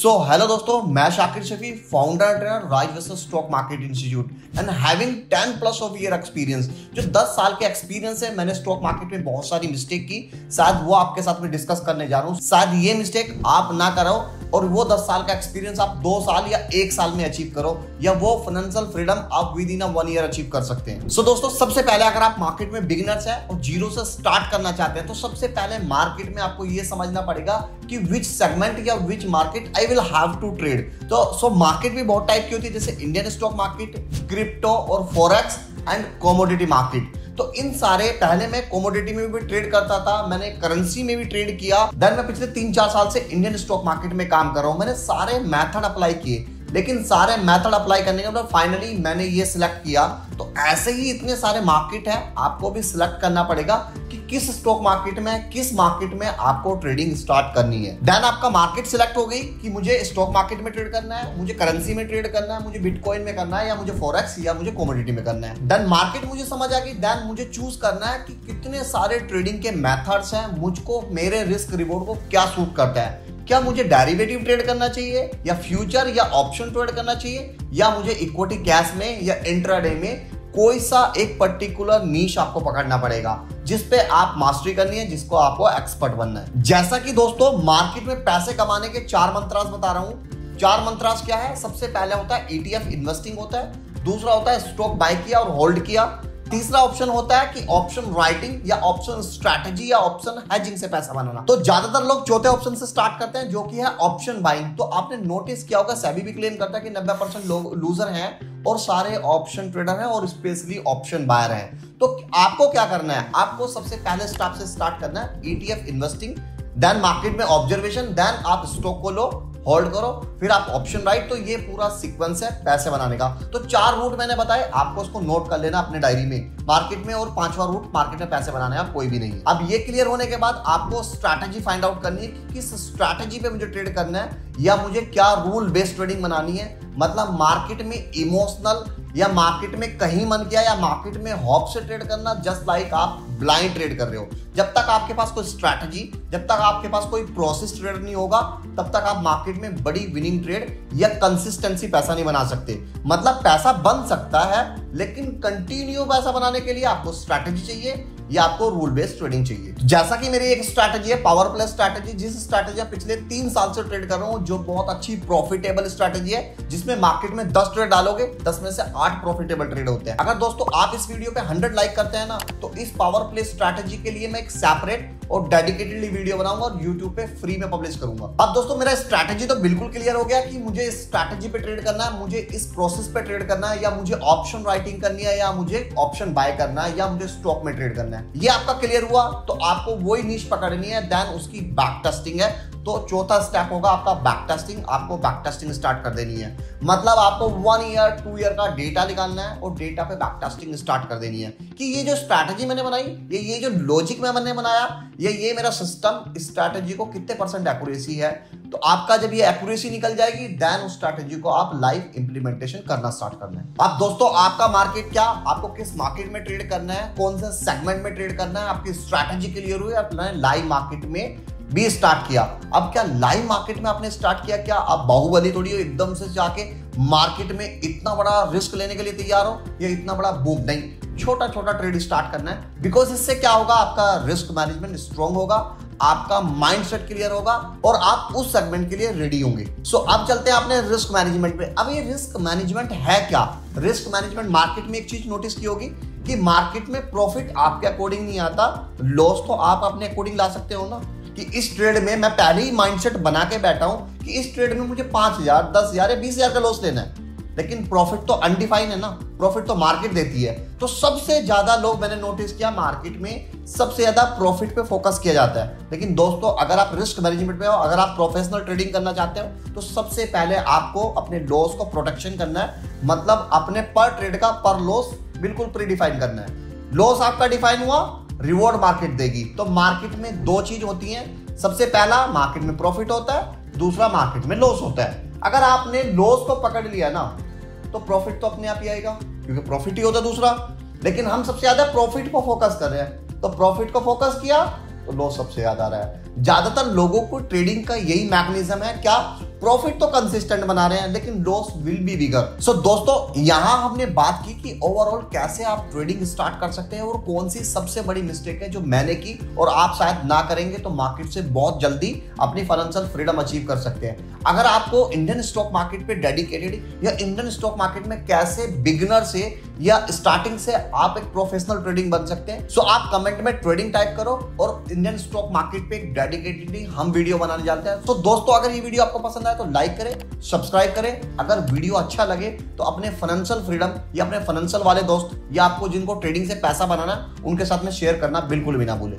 Hello दोस्तों, मैं Shakir Shafi, founder trainer Rajvastra stock market institute and having 10 plus of year experience. जो 10 साल के एक्सपीरियंस है, मैंने स्टॉक मार्केट में बहुत सारी मिस्टेक की, शायद वो आपके साथ में डिस्कस करने जा रहा हूँ। शायद ये मिस्टेक आप ना करो और वो 10 साल का एक्सपीरियंस आप 2 साल या 1 साल में अचीव करो, या वो फाइनेंशियल फ्रीडम आप विद इन 1 ईयर अचीव कर सकते हैं। दोस्तों, सबसे पहले अगर आप मार्केट में बिगिनर्स हैं और जीरो से स्टार्ट करना चाहते हैं, तो सबसे पहले मार्केट में आपको ये समझना पड़ेगा कि विच सेगमेंट या which market I will have to trade. तो मार्केट भी बहुत टाइप की होती है, जैसे इंडियन स्टॉक मार्केट, क्रिप्टो और फॉरेक्स एंड कमोडिटी मार्केट। तो इन सारे, पहले मैं कमोडिटी में भी ट्रेड करता था, मैंने करेंसी में भी ट्रेड किया। देन मैं पिछले 3-4 साल से इंडियन स्टॉक मार्केट में काम कर रहा हूं। मैंने सारे मेथड अप्लाई किए, लेकिन सारे मेथड अप्लाई करने के बाद फाइनली मैंने ये सिलेक्ट किया। तो ऐसे ही इतने सारे मार्केट है, आपको भी सिलेक्ट करना पड़ेगा कि किस स्टॉक मार्केट में, किस मार्केट में आपको ट्रेडिंग स्टार्ट करनी है। देन आपका मार्केट सिलेक्ट हो गई कि मुझे स्टॉक मार्केट में ट्रेड करना है, मुझे करेंसी में ट्रेड करना है, मुझे बिटकॉइन में करना है, या मुझे फॉरेक्स या मुझे कमोडिटी में करना है। देन मार्केट मुझे समझ आ गई। देन मुझे चूज करना है कि कितने सारे ट्रेडिंग के मेथड्स हैं, मुझको मेरे रिस्क रिवॉर्ड को क्या सूट करता है। क्या मुझे डेरिवेटिव ट्रेड करना चाहिए, या फ्यूचर या ऑप्शन ट्रेड करना चाहिए, या मुझे इक्विटी कैश में या इंट्राडे में कोई सा एक पर्टिकुलर नीश आपको पकड़ना पड़ेगा, जिस पे आप मास्टरी करनी है, जिसको आपको एक्सपर्ट बनना है। जैसा कि दोस्तों, मार्केट में पैसे कमाने के 4 मंत्रास बता रहा हूं। 4 मंत्रास क्या है? सबसे पहले होता है ETF इन्वेस्टिंग होता है, दूसरा होता है स्टॉक बाय किया और होल्ड किया, तीसरा ऑप्शन होता है कि ऑप्शन राइटिंग या ऑप्शन स्ट्रैटेजी या ऑप्शन हेजिंग से पैसा बनाना। तो ज्यादातर लोग चौथे ऑप्शन से स्टार्ट करते हैं, जो कि है ऑप्शन बाइंग। तो आपने नोटिस किया होगा, सेबी भी क्लेम करता है कि 90% लोग लूजर हैं और सारे ऑप्शन ट्रेडर हैं और स्पेशली ऑप्शन बायर हैं। तो आपको क्या करना है? आपको सबसे पहले स्टेप से स्टार्ट करना है ETF इन्वेस्टिंग, देन मार्केट में ऑब्जर्वेशन, देन आप स्टॉक को लो, होल्ड करो, फिर आप ऑप्शन राइट। तो ये पूरा सीक्वेंस है पैसे बनाने का। तो 4 रूट मैंने बताए, आपको उसको नोट कर लेना अपने डायरी में, मार्केट में। और 5वां रूट मार्केट में पैसे बनाने आप कोई भी नहीं। अब ये क्लियर होने के बाद आपको स्ट्रैटेजी फाइंड आउट करनी है कि किस स्ट्रैटेजी पे मुझे ट्रेड करना है, या मुझे क्या रूल बेस्ड ट्रेडिंग बनानी है। मतलब मार्केट में इमोशनल, या मार्केट में कहीं मन किया, या मार्केट में हॉप से ट्रेड करना, जस्ट लाइक आप ब्लाइंड ट्रेड कर रहे हो। जब तक आपके पास कोई स्ट्रैटेजी, जब तक आपके पास कोई प्रोसेस ट्रेड नहीं होगा, तब तक आप मार्केट में बड़ी विनिंग ट्रेड या कंसिस्टेंसी पैसा नहीं बना सकते। मतलब पैसा बन सकता है, लेकिन कंटिन्यू पैसा बनाने के लिए आपको स्ट्रैटेजी चाहिए या आपको रूल बेस्ड ट्रेडिंग चाहिए। जैसा कि मेरी एक स्ट्रैटेजी है, पावर प्ले स्ट्रैटेजी, जिस स्ट्रैटेजी पिछले 3 साल से ट्रेड कर रहा हूं, जो बहुत अच्छी प्रॉफिटेबल स्ट्रैटेजी है, जिसमें मार्केट में 10 ट्रेड डालोगे, 10 में से 8 प्रॉफिटेबल ट्रेड होते हैं। अगर दोस्तों आप इस वीडियो पे 100 लाइक करते हैं ना, तो इस पावर प्ले स्ट्रैटेजी के लिए मैं एक सेपरेट और डेडिकेटेडली वीडियो बनाऊंगा और YouTube पे फ्री में पब्लिश करूंगा। अब दोस्तों, मेरा स्ट्रैटेजी तो बिल्कुल क्लियर हो गया कि मुझे इस स्ट्रैटेजी पे ट्रेड करना है, मुझे इस प्रोसेस पे ट्रेड करना है, या मुझे ऑप्शन राइटिंग करनी है, या मुझे ऑप्शन बाय करना है, या मुझे स्टॉक में ट्रेड करना है। ये आपका क्लियर हुआ, तो आपको वही नीश पकड़नी है। देन उसकी बैक टेस्टिंग है। तो चौथा स्टेप होगा आपका बैक टेस्टिंग। आपको बैक टेस्टिंग स्टार्ट कर देनी है। मतलब आपको 1 ईयर 2 ईयर का डेटा निकालना है और डेटा पे बैक टेस्टिंग स्टार्ट कर देनी है कि ये जो स्ट्रैटेजी मैंने बनाई, ये जो लॉजिक मैंने बनाया, ये मेरा सिस्टम, इस स्ट्रैटेजी को कितने % एक्यूरेसी है। तो आपका जब ये एक्यूरेसी निकल जाएगी, देन उस स्ट्रैटेजी को आप लाइव इंप्लीमेंटेशन करना स्टार्ट करना है। अब दोस्तों, आपका मार्केट क्या, आपको किस मार्केट में ट्रेड करना है, कौन से सेगमेंट में ट्रेड करना है, आपकी स्ट्रैटेजी क्लियर हुई, आपने लाइव मार्केट में भी स्टार्ट किया। अब क्या लाइव मार्केट में आपने स्टार्ट किया, क्या आप बाहुबली थोड़ी हो, एकदम से जाके मार्केट में इतना बड़ा रिस्क लेने के लिए तैयार हो, या इतना बड़ा बूम? नहीं, छोटा छोटा ट्रेड स्टार्ट करना है। बिकॉज इससे क्या होगा, आपका रिस्क मैनेजमेंट स्ट्रांग होगा, आपका माइंडसेट क्लियर होगा, और आप उस सेगमेंट के लिए रेडी होंगे। सो अब चलते हैं अपने रिस्क मैनेजमेंट पे। अब ये रिस्क मैनेजमेंट है क्या? रिस्क मैनेजमेंट, मार्केट में एक चीज नोटिस की होगी कि मार्केट में प्रॉफिट आपके अकॉर्डिंग नहीं आता, लॉस तो आप अपने अकॉर्डिंग ला सकते हो ना। कि इस ट्रेड में मैं पहले ही माइंडसेट बना के बैठा हूं कि इस ट्रेड में मुझे 5,000, 10,000 या 20,000 का लॉस लेना है, लेकिन प्रॉफिट तो अनडिफाइन है ना, प्रॉफिट तो मार्केट देती है। तो सबसे ज्यादा लोग, मैंने नोटिस किया, मार्केट में सबसे ज्यादा प्रॉफिट पे फोकस किया जाता है। लेकिन दोस्तों, अगर आप रिस्क मैनेजमेंट पे हो, अगर आप प्रोफेशनल ट्रेडिंग करना चाहते हो, तो सबसे पहले आपको अपने लॉस को प्रोटेक्शन करना है। मतलब अपने पर ट्रेड का पर लॉस बिल्कुल प्री डिफाइन करना है। लॉस आपका डिफाइन हुआ, रिवॉर्ड मार्केट देगी। तो मार्केट में 2 चीज होती हैं। सबसे पहला, मार्केट में प्रॉफिट होता है, दूसरा मार्केट में लॉस होता है। अगर आपने लॉस को पकड़ लिया ना, तो प्रॉफिट तो अपने आप ही आएगा, क्योंकि प्रॉफिट ही होता है दूसरा। लेकिन हम सबसे ज्यादा प्रॉफिट को फोकस कर रहे हैं, तो प्रॉफिट को फोकस किया तो लॉस सबसे ज्यादा आ रहा है। ज्यादातर लोगों को ट्रेडिंग का यही मैकेनिज्म है, क्या प्रॉफिट तो कंसिस्टेंट बना रहे हैं लेकिन लॉस विल बी बिगर। सो दोस्तों यहां हमने बात की कि ओवरऑल कैसे आप ट्रेडिंग स्टार्ट कर सकते हैं और कौन सी सबसे बड़ी मिस्टेक है जो मैंने की और आप शायद ना करेंगे तो मार्केट से बहुत जल्दी अपनी फाइनेंशियल फ्रीडम अचीव कर सकते हैं। अगर आपको इंडियन स्टॉक मार्केट पे डेडिकेटेड या इंडियन स्टॉक मार्केट में कैसे बिगिनर से या स्टार्टिंग से आप एक प्रोफेशनल ट्रेडिंग बन सकते हैं, सो आप कमेंट में ट्रेडिंग टाइप करो और इंडियन स्टॉक मार्केट पे डेडिकेटेडली हम वीडियो बनाने जाते हैं। तो दोस्तों अगर ये वीडियो आपको पसंद आए तो लाइक करें, सब्सक्राइब करें। अगर वीडियो अच्छा लगे तो अपने फाइनेंशियल फ्रीडम या अपने फाइनेंशियल वाले दोस्त या आपको जिनको ट्रेडिंग से पैसा बनाना उनके साथ में शेयर करना बिल्कुल भी ना भूलें।